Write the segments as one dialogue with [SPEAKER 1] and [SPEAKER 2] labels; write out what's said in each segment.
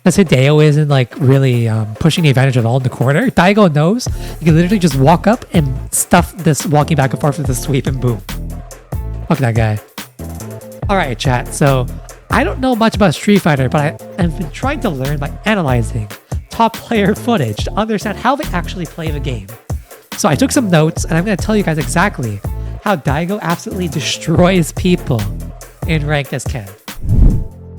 [SPEAKER 1] As Hideo isn't like really pushing the advantage at all in the corner, Daigo knows you can literally just walk up and stuff this walking back and forth with the sweep and boom. Fuck that guy. Alright chat, so I don't know much about Street Fighter, but I've been trying to learn by analyzing top player footage to understand how they actually play the game. So I took some notes and I'm going to tell you guys exactly how Daigo absolutely destroys people in ranked as Ken.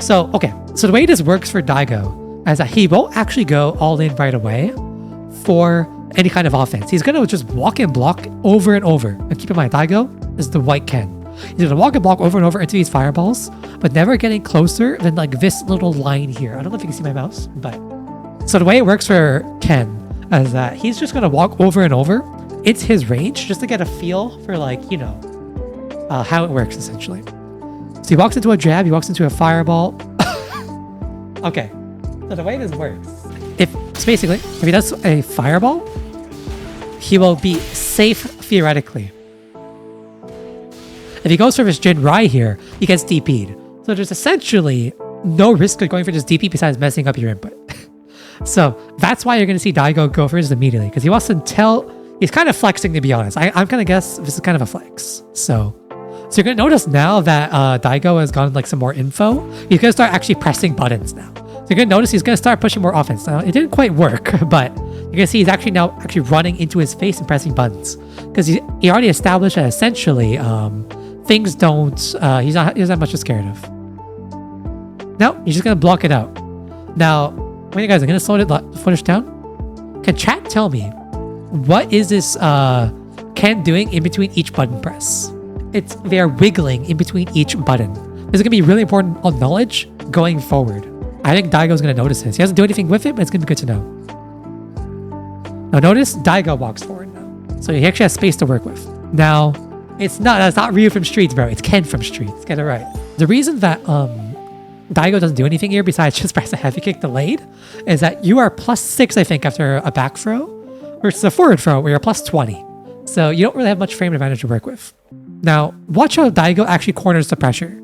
[SPEAKER 1] So, okay, so the way this works for Daigo is that he won't actually go all in right away for any kind of offense. He's going to just walk and block over and over. And keep in mind, Daigo is the white Ken. He's going to walk and block over and over into these fireballs, but never getting closer than like this little line here. I don't know if you can see my mouse, but... So the way it works for Ken is that he's just going to walk over and over. It's his range just to get a feel for like, you know, how it works essentially. So he walks into a jab, he walks into a fireball. Okay, so the way this works, it's basically, if he does a fireball, he will be safe theoretically. If he goes for his Jin Rai here, he gets DP'd. So there's essentially no risk of going for this DP besides messing up your input. So that's why you're going to see Daigo go for this immediately, because he wants to tell, he's kind of flexing to be honest. I'm going to guess this is kind of a flex. So you're going to notice now that Daigo has gotten like some more info. He's going to start actually pressing buttons now. So you're going to notice he's going to start pushing more offense. Now, it didn't quite work, but you're going to see he's actually now running into his face and pressing buttons. Because he already established that essentially things don't, he's not much scared of. No, he's just going to block it out. Now, wait you guys, I'm going to slow the footage down. Can chat tell me, what is this Ken doing in between each button press? They're wiggling in between each button. This is going to be really important on knowledge going forward. I think Daigo's going to notice this. He doesn't do anything with it, but it's going to be good to know. Now notice Daigo walks forward now. So he actually has space to work with. Now, that's not Ryu from Streets, bro. It's Ken from Streets. Get it right. The reason that Daigo doesn't do anything here besides just press a heavy kick delayed is that you are +6, I think, after a back throw versus a forward throw where you're +20. So you don't really have much frame advantage to work with. Now, watch how Daigo actually corners the pressure,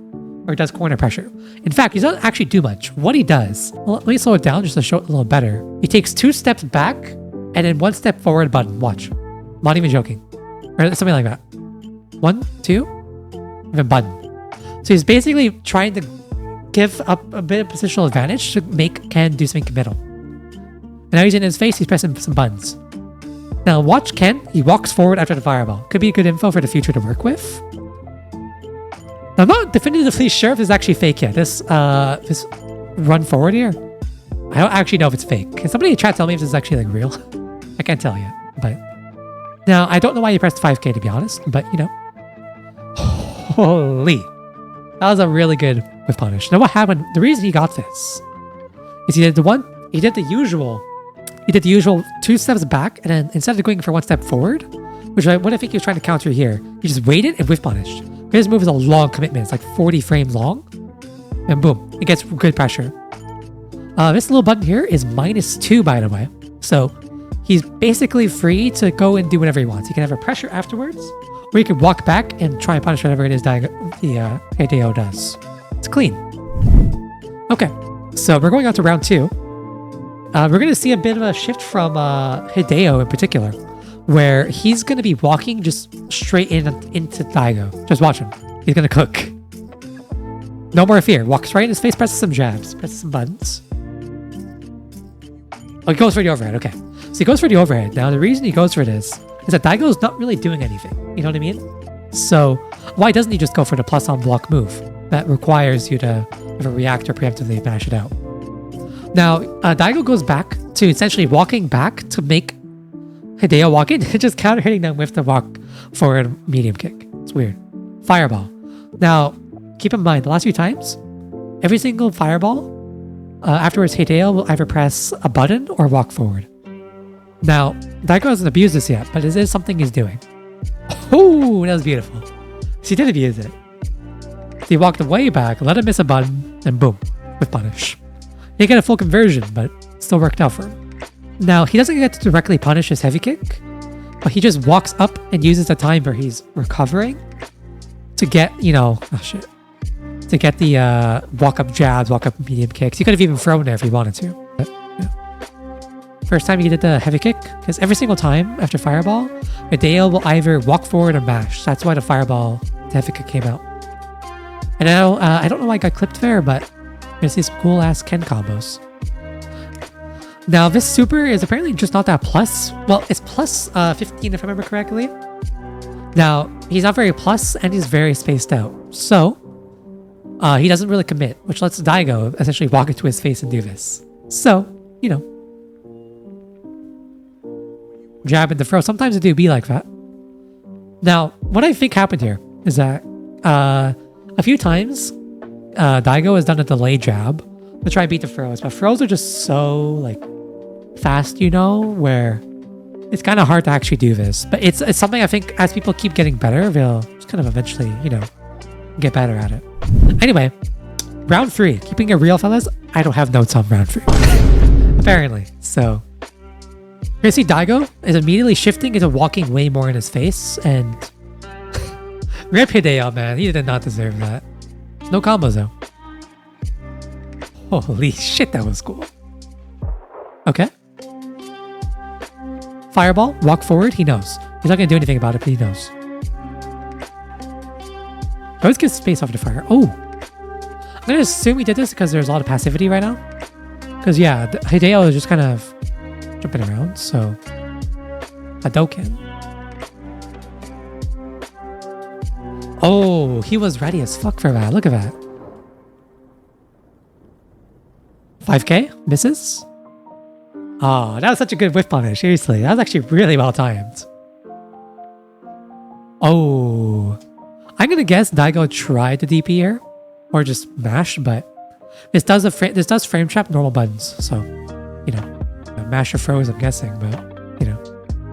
[SPEAKER 1] or does corner pressure. In fact, he doesn't actually do much. What he does, well, let me slow it down just to show it a little better. He takes 2 steps back and then 1 step forward button. Watch. I'm not even joking. Or something like that. 1, 2, and then button. So he's basically trying to give up a bit of positional advantage to make Ken do something committal. And now he's in his face, he's pressing some buttons. Now watch Ken, he walks forward after the fireball. Could be good info for the future to work with. Now, I'm not definitively sure if this is actually fake yet. This run forward here, I don't actually know if it's fake. Can somebody in chat tell me if this is actually like real? I can't tell yet, but... Now, I don't know why you pressed 5k to be honest, but you know. Holy. That was a really good whiff punish. Now what happened, the reason he got this is he did the usual 2 steps back, and then instead of going for 1 step forward, which what I think he was trying to counter here, he just waited and whiff punished. His move is a long commitment, it's like 40 frames long, and boom, it gets good pressure. This little button here is -2 by the way, so he's basically free to go and do whatever he wants. He can have a pressure afterwards, or he can walk back and try and punish whatever it is Hideo does. It's clean. Okay, so we're going on to round 2. We're going to see a bit of a shift from Hideo in particular, where he's going to be walking just straight into Daigo. Just watch him. He's going to cook. No more fear. Walks right in his face, presses some jabs, presses some buttons. Oh, he goes for the overhead. Okay. So he goes for the overhead. Now, the reason he goes for this is that Daigo's not really doing anything. You know what I mean? So why doesn't he just go for the plus on block move that requires you to have a reactor preemptively bash it out? Now, Daigo goes back to essentially walking back to make Hideo walk in, just counter hitting them with the walk forward medium kick. It's weird. Fireball. Now, keep in mind, the last few times, every single fireball, afterwards Hideo will either press a button or walk forward. Now, Daigo hasn't abused this yet, but this is something he's doing. Oh, that was beautiful. So he did abuse it. So he walked way back, let him miss a button, and boom, with punish. He didn't get a full conversion, but it still worked out for him. Now, he doesn't get to directly punish his heavy kick, but he just walks up and uses the time where he's recovering to get, you know, oh shit, to get the walk-up jabs, walk-up medium kicks. He could have even thrown there if he wanted to. But, first time he did the heavy kick, because every single time after Fireball, Hideo will either walk forward or mash. That's why the Fireball, the heavy kick came out. And now, I don't know why I got clipped there, but you're gonna see some cool-ass Ken combos. Now, this super is apparently just not that plus. Well, it's plus 15 if I remember correctly. Now, he's not very plus, and he's very spaced out. So, he doesn't really commit, which lets Daigo essentially walk into his face and do this. So, you know. Jab and the throw. Sometimes it do be like that. Now, what I think happened here is that a few times, Daigo has done a delay jab to try and beat the throws, but throws are just so, like, fast, you know, where it's kind of hard to actually do this. But it's something I think as people keep getting better, they'll just kind of eventually, you know, get better at it. Anyway, round 3. Keeping it real, fellas, I don't have notes on round 3. Apparently. So, you're gonna see Daigo is immediately shifting into walking way more in his face, and rip Hideo, man. He did not deserve that. No combos, though. Holy shit, that was cool. Okay. Fireball, walk forward, he knows. He's not gonna do anything about it, but he knows. Always give space off the fire. Oh! I'm gonna assume he did this because there's a lot of passivity right now. Because, yeah, Hideo is just kind of jumping around, so... Hadouken. Oh, he was ready as fuck for that. Look at that. 5k? Misses? Oh, that was such a good whiff punish. Seriously, that was actually really well timed. Oh. I'm going to guess Daigo tried the DP here. Or just mash, but... This does frame trap normal buttons, so... You know. Mash or froze, I'm guessing, but... You know.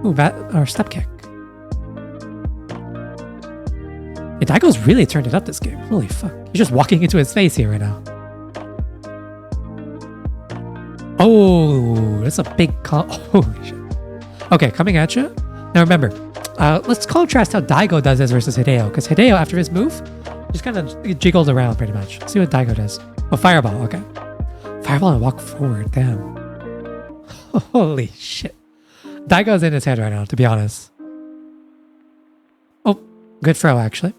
[SPEAKER 1] Ooh, or step kick. Yeah, Daigo's really turned it up this game. Holy fuck. He's just walking into his face here right now. Oh, that's a big holy shit. Okay, coming at you. Now remember, let's contrast how Daigo does this versus Hideo. Because Hideo, after his move, just kind of jiggled around pretty much. Let's see what Daigo does. Oh, Fireball, okay. Fireball and walk forward, damn. Holy shit. Daigo's in his head right now, to be honest. Oh, good throw, actually.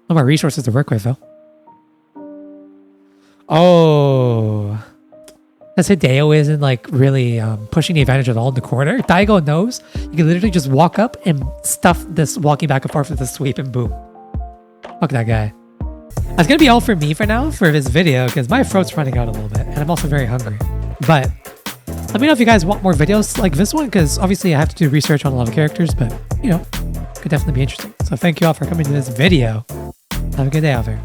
[SPEAKER 1] No more resources to work with, though. Oh. As Hideo isn't like really pushing the advantage at all in the corner, Daigo knows you can literally just walk up and stuff this walking back and forth with a sweep and boom. Fuck that guy. That's gonna be all for me for now for this video because my throat's running out a little bit and I'm also very hungry. But let me know if you guys want more videos like this one because obviously I have to do research on a lot of characters, but you know, could definitely be interesting. So thank you all for coming to this video. Have a good day out there.